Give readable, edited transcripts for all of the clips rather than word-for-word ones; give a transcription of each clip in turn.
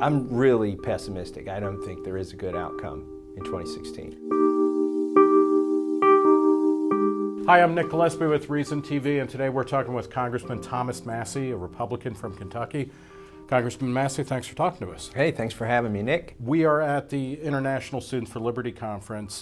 I'm really pessimistic. I don't think there is a good outcome in 2016. Hi, I'm Nick Gillespie with Reason TV, and today we're talking with Congressman Thomas Massie, a Republican from Kentucky. Congressman Massie, thanks for talking to us. Hey, thanks for having me, Nick. We are at the International Students for Liberty Conference.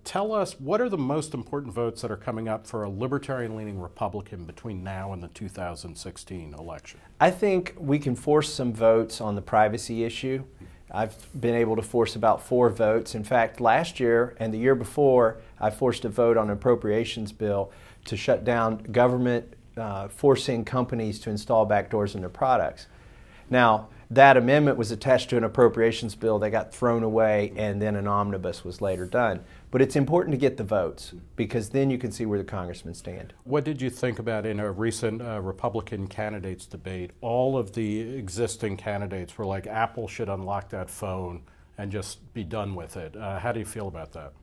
Tell us, what are the most important votes that are coming up for a libertarian-leaning Republican between now and the 2016 election? I think we can force some votes on the privacy issue. I've been able to force about 4 votes. In fact, last year and the year before, I forced a vote on an appropriations bill to shut down government forcing companies to install backdoors in their products. Now, that amendment was attached to an appropriations bill that got thrown away, and then an omnibus was later done. But it's important to get the votes, because then you can see where the congressmen stand. What did you think about in a recent Republican candidates debate? All of the existing candidates were like, Apple should unlock that phone and just be done with it. How do you feel about that?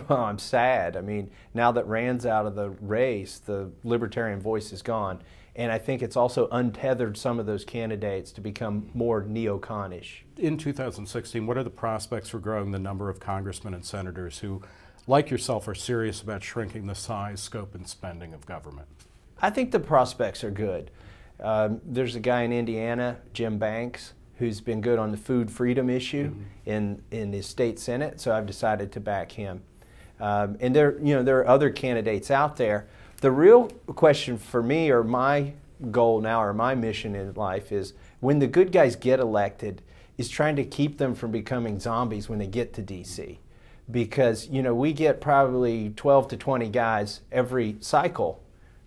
Well, I'm sad. I mean, now that Rand's out of the race, the libertarian voice is gone. And I think it's also untethered some of those candidates to become more neocon-ish. In 2016, what are the prospects for growing the number of congressmen and senators who, like yourself, are serious about shrinking the size, scope, and spending of government? I think the prospects are good. There's a guy in Indiana, Jim Banks, who's been good on the food freedom issue in the state Senate, so I've decided to back him. And there are other candidates out there. The real question for me, or my goal now, or my mission in life, is when the good guys get elected, is trying to keep them from becoming zombies when they get to D.C. Because, we get probably 12 to 20 guys every cycle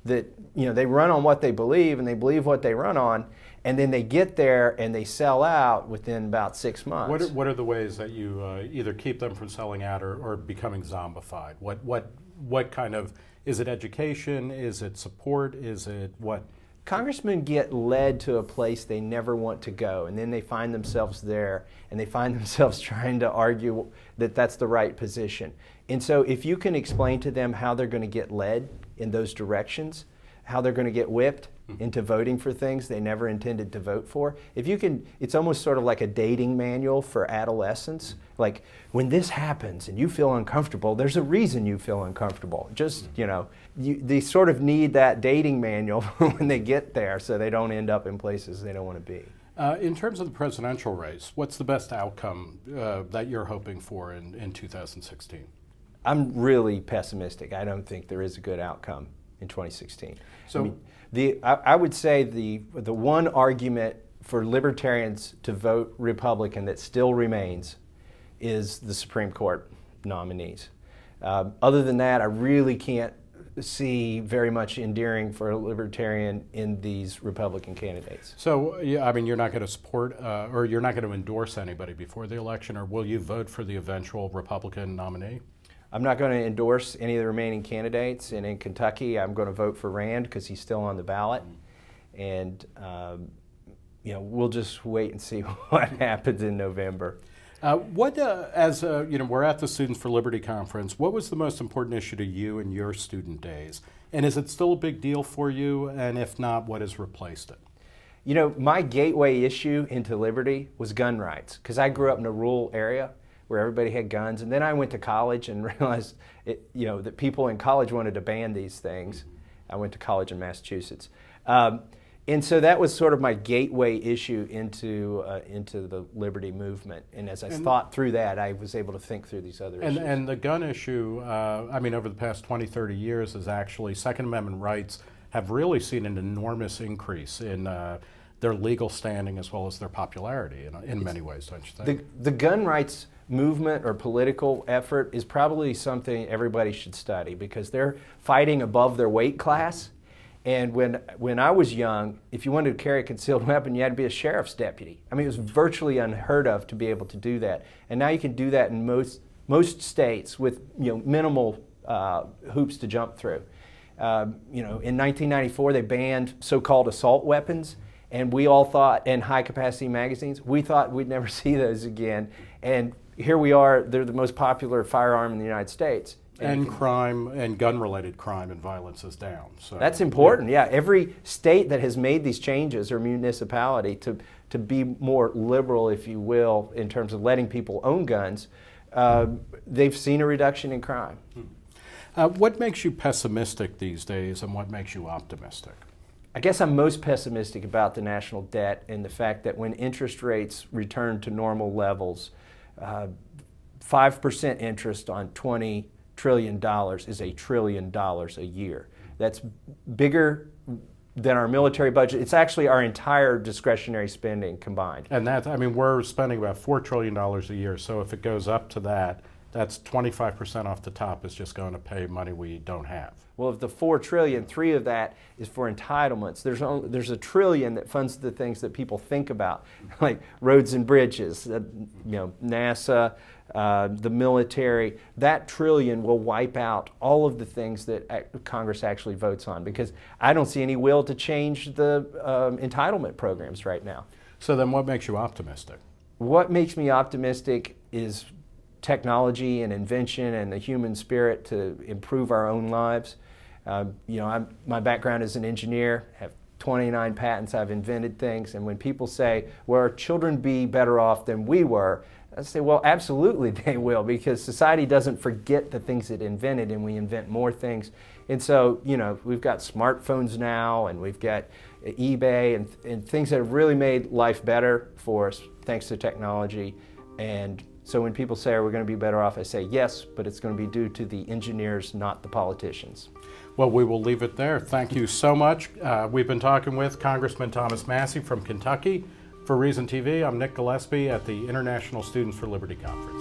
that, they run on what they believe and they believe what they run on, and then they get there and they sell out within about 6 months. What are the ways that you either keep them from selling out or becoming zombified? What kind of, is it education? Is it support? Is it what? Congressmen get led to a place they never want to go, and then they find themselves there, and they find themselves trying to argue that that's the right position. And so if you can explain to them how they're going to get led in those directions, how they're going to get whipped into voting for things they never intended to vote for. If you can, it's almost sort of like a dating manual for adolescents. Like, when this happens and you feel uncomfortable, there's a reason you feel uncomfortable. Just, they sort of need that dating manual when they get there so they don't end up in places they don't want to be. In terms of the presidential race, what's the best outcome that you're hoping for in 2016? I'm really pessimistic. I don't think there is a good outcome in 2016. So, I would say the one argument for libertarians to vote Republican that still remains is the Supreme Court nominees. Other than that, I really can't see very much endearing for a libertarian in these Republican candidates. So, yeah, I mean, you're not going to support or you're not going to endorse anybody before the election, or will you vote for the eventual Republican nominee? I'm not going to endorse any of the remaining candidates, and in Kentucky I'm going to vote for Rand because he's still on the ballot, and we'll just wait and see what happens in November. We're at the Students for Liberty Conference, what was the most important issue to you in your student days? And is it still a big deal for you? And if not, what has replaced it? My gateway issue into liberty was gun rights, because I grew up in a rural area where everybody had guns, and then I went to college and realized that people in college wanted to ban these things. I went to college in Massachusetts. And so that was sort of my gateway issue into the liberty movement. And as I thought through that, I was able to think through these other issues. And the gun issue, over the past 20, 30 years, is actually Second Amendment rights have really seen an enormous increase in their legal standing as well as their popularity in many ways, don't you think? The gun rights movement or political effort is probably something everybody should study, because they're fighting above their weight class. And when I was young, if you wanted to carry a concealed weapon, you had to be a sheriff's deputy. I mean, it was virtually unheard of to be able to do that. And now you can do that in most states with minimal hoops to jump through. In 1994, they banned so-called assault weapons, and we all thought, and high-capacity magazines, we thought we'd never see those again. And here we are, they're the most popular firearm in the United States. And crime and gun-related crime and violence is down. So that's important, yeah. Every state that has made these changes, or municipality, to be more liberal, if you will, in terms of letting people own guns, they've seen a reduction in crime. What makes you pessimistic these days, and what makes you optimistic? I guess I'm most pessimistic about the national debt and the fact that when interest rates return to normal levels, 5% interest on $20 trillion is $1 trillion a year. That's bigger than our military budget. It's actually our entire discretionary spending combined. And that, I mean, we're spending about $4 trillion a year, so if it goes up to that, that's 25% off the top is just going to pay money we don't have. Well, of the $4 trillion, 3 of that is for entitlements. There's $1 trillion that funds the things that people think about, like roads and bridges, NASA, the military. That $1 trillion will wipe out all of the things that Congress actually votes on, because I don't see any will to change the entitlement programs right now. So then what makes you optimistic? What makes me optimistic is technology and invention and the human spirit to improve our own lives. My background is an engineer, have 29 patents, I've invented things, and when people say, will our children be better off than we were, I say, well, absolutely they will, because society doesn't forget the things it invented, and we invent more things. And so, we've got smartphones now, and we've got eBay and things that have really made life better for us thanks to technology. And so when people say, are we going to be better off, I say yes, but it's going to be due to the engineers, not the politicians. Well, we will leave it there. Thank you so much. We've been talking with Congressman Thomas Massie from Kentucky. For Reason TV, I'm Nick Gillespie at the International Students for Liberty Conference.